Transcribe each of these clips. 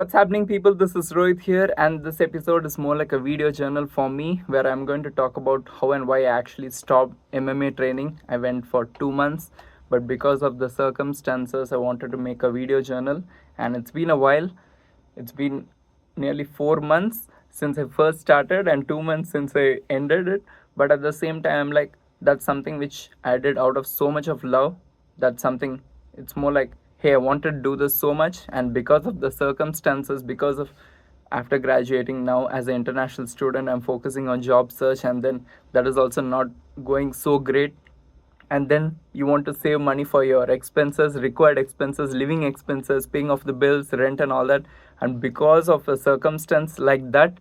What's happening, people? This is Rohit here, and this episode is more like a video journal for me where I'm going to talk about how and why I actually stopped MMA training. I went for 2 months, but because of the circumstances, I wanted to make a video journal, and it's been a while. It's been nearly 4 months since I first started, and 2 months since I ended it. But at the same time, I'm like, that's something which I did out of so much of love. That's something, it's more like, hey, I wanted to do this so much, and because of the circumstances, because of after graduating now as an international student, I'm focusing on job search, and then that is also not going so great. And then you want to save money for your expenses, required expenses, living expenses, paying off the bills, rent, and all that. And because of a circumstance like that,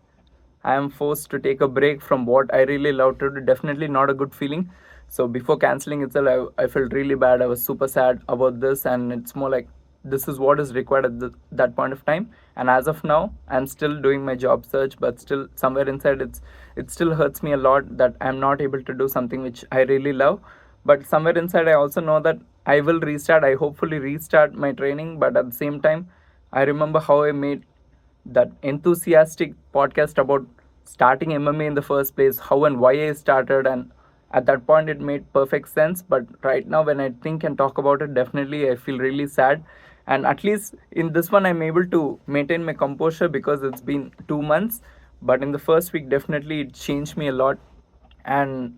I am forced to take a break from what I really love to do. Definitely not a good feeling. So before canceling itself, I felt really bad. I was super sad about this, and it's more like this is what is required at that point of time. And as of now, I'm still doing my job search, but still somewhere inside, it still hurts me a lot that I'm not able to do something which I really love. But somewhere inside, I also know that I will restart. I hopefully restart my training, but at the same time, I remember how I made that enthusiastic podcast about starting MMA in the first place, how and why I started, and at that point it made perfect sense. But right now, when I think and talk about it, definitely I feel really sad. And at least in this one, I'm able to maintain my composure because it's been 2 months. But in the first week, definitely it changed me a lot. And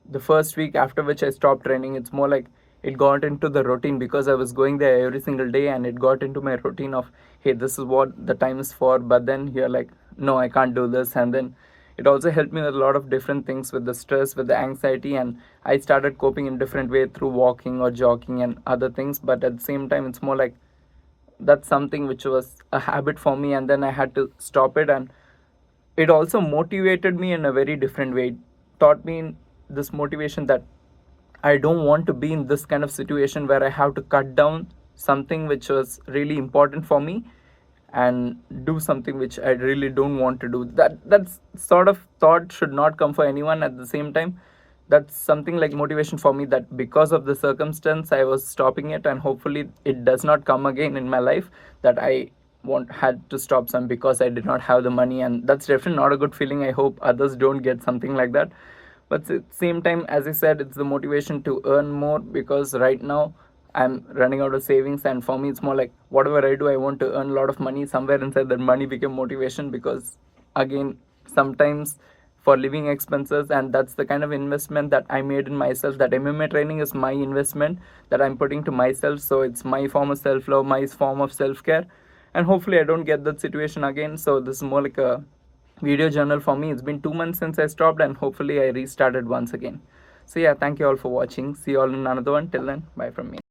the first week after which I stopped training, it's more like it got into the routine because I was going there every single day, and it got into my routine of, hey, this is what the time is for. But then you're like, no, I can't do this. And then it also helped me with a lot of different things, with the stress, with the anxiety, and I started coping in different way through walking or jogging and other things. But at the same time, it's more like that's something which was a habit for me, and then I had to stop it. And it also motivated me in a very different way. It taught me in this motivation that I don't want to be in this kind of situation where I have to cut down something which was really important for me and do something which I really don't want to do. That's sort of thought should not come for anyone. At the same time, that's something like motivation for me, that because of the circumstance I was stopping it, and hopefully it does not come again in my life, that I want had to stop some because I did not have the money. And that's definitely not a good feeling. I hope others don't get something like that. But at the same time, as I said, it's the motivation to earn more, because right now I'm running out of savings, and for me it's more like whatever I do, I want to earn a lot of money. Somewhere inside that money became motivation, because again, sometimes for living expenses, and that's the kind of investment that I made in myself. That MMA training is my investment that I'm putting to myself, so it's my form of self-love, my form of self-care. And hopefully I don't get that situation again. So this is more like a video journal for me. It's been 2 months since I stopped, and hopefully I restarted once again. So yeah, thank you all for watching. See you all in another one. Till then, bye from me.